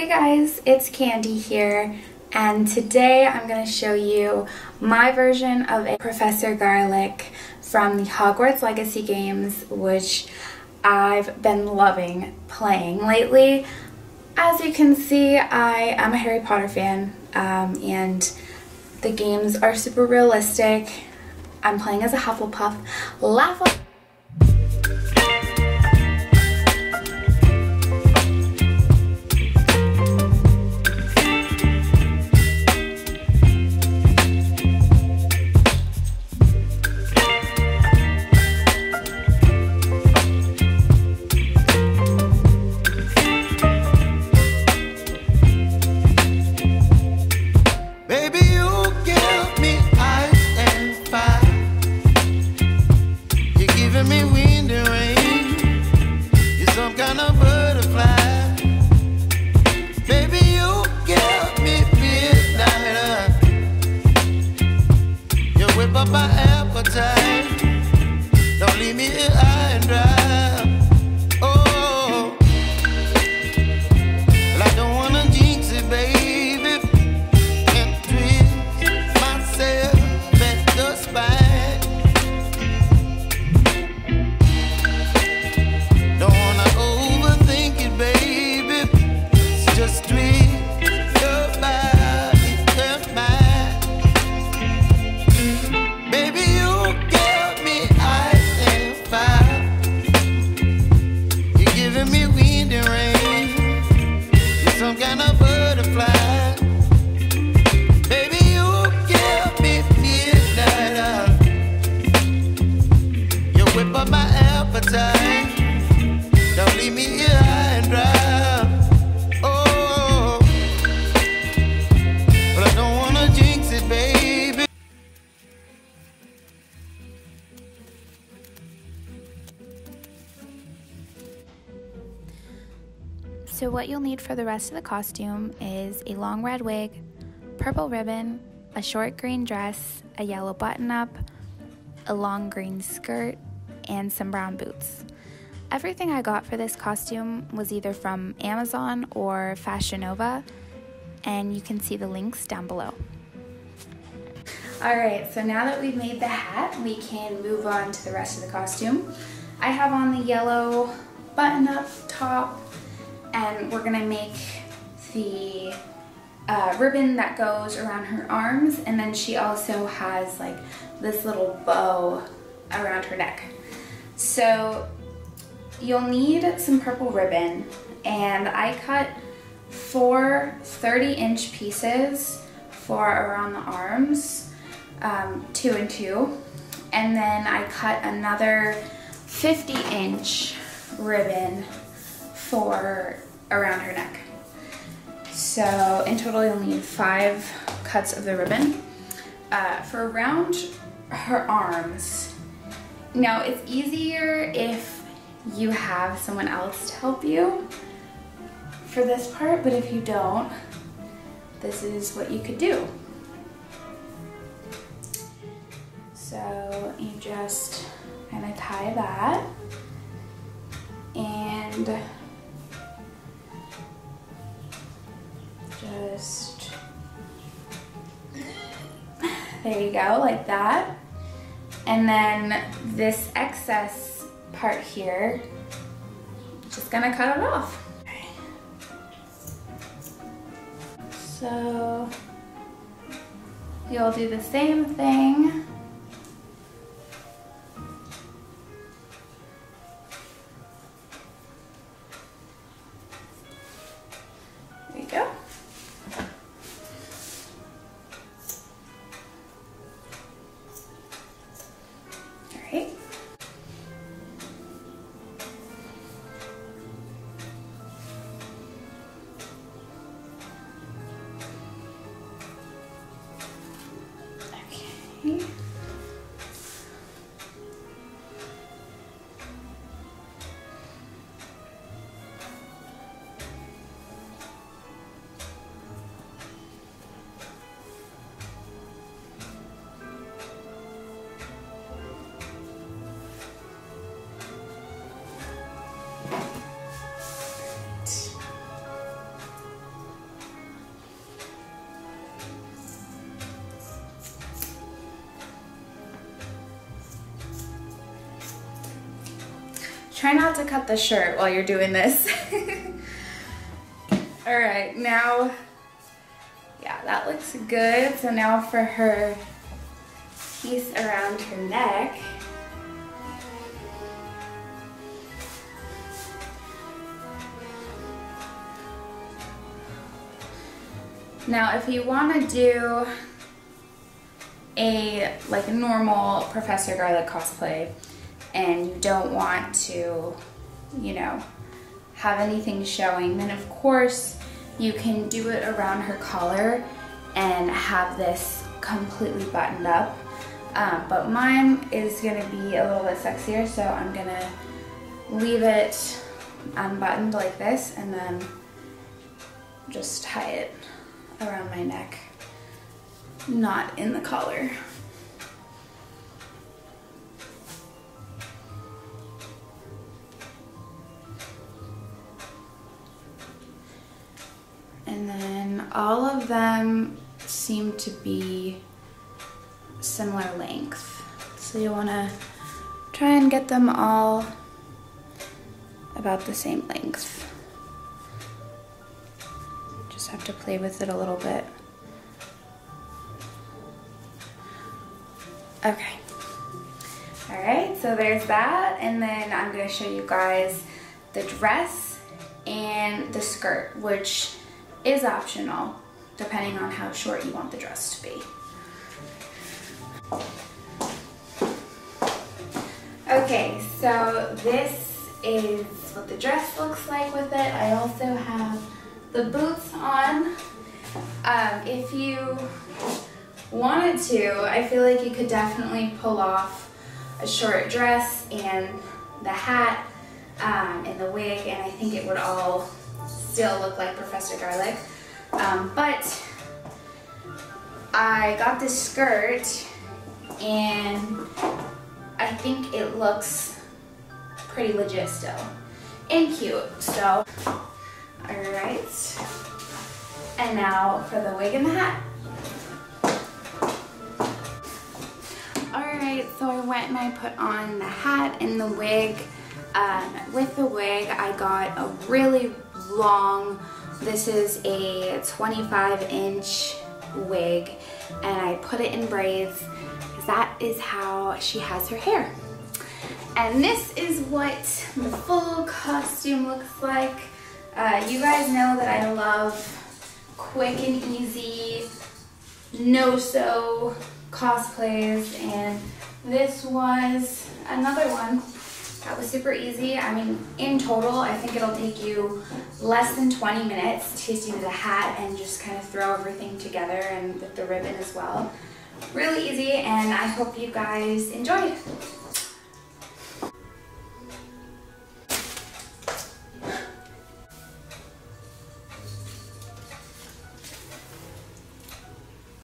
Hey guys, it's Candii here, and today I'm going to show you my version of a Professor Garlick from the Hogwarts Legacy games, which I've been loving playing lately. As you can see, I am a Harry Potter fan, and the games are super realistic. I'm playing as a Hufflepuff. My appetite, don't leave me here high and dry. Oh, well, I don't wanna jinx it, baby, and twist myself at the spine. Don't wanna overthink it, baby, it's just twist your body and mine. Some kind of butterfly, baby, you give me midnight. You whip up my appetite, don't leave me here high and dry. Oh, but I don't wanna jinx it, baby. So what you'll need for the rest of the costume is a long red wig, purple ribbon, a short green dress, a yellow button-up, a long green skirt, and some brown boots. Everything I got for this costume was either from Amazon or Fashion Nova, and you can see the links down below. Alright, so now that we've made the hat, we can move on to the rest of the costume. I have on the yellow button-up top, and we're gonna make the ribbon that goes around her arms, and then she also has like this little bow around her neck. So you'll need some purple ribbon, and I cut 4 30-inch pieces for around the arms, 2 and 2, and then I cut another 50-inch ribbon for around her neck. So in total you'll need 5 cuts of the ribbon. For around her arms, now it's easier if you have someone else to help you for this part, but if you don't, this is what you could do. So you just kind of tie that, and just, there you go, like that. And then this excess part here, just gonna cut it off. Okay. So you'll do the same thing. There you go. Okay. Try not to cut the shirt while you're doing this. All right, now, yeah, that looks good. So now for her piece around her neck. Now, if you want to do a normal Professor Garlick cosplay and you don't want to, you know, have anything showing, then of course you can do it around her collar and have this completely buttoned up. But mine is gonna be a little bit sexier, so I'm gonna leave it unbuttoned like this and then just tie it around my neck, not in the collar. And then all of them seem to be similar length. So you want to try and get them all about the same length. Just have to play with it a little bit. Okay. All right, so there's that. And then I'm going to show you guys the dress and the skirt, which is optional depending on how short you want the dress to be. Okay, so this is what the dress looks like with it. I also have the boots on. If you wanted to, I feel like you could definitely pull off a short dress and the hat and the wig, and I think it would all still look like Professor Garlick. But I got this skirt and I think it looks pretty legit still and cute. So, alright. And now for the wig and the hat. Alright, so I went and I put on the hat and the wig. With the wig, I got a really long, this is a 25-inch wig, and I put it in braids because that is how she has her hair. And this is what the full costume looks like. You guys know that I love quick and easy, no-sew cosplays, and this was another one that was super easy. I mean, in total, I think it'll take you less than 20 minutes to do the hat and just kind of throw everything together, and with the ribbon as well. Really easy, and I hope you guys enjoyed.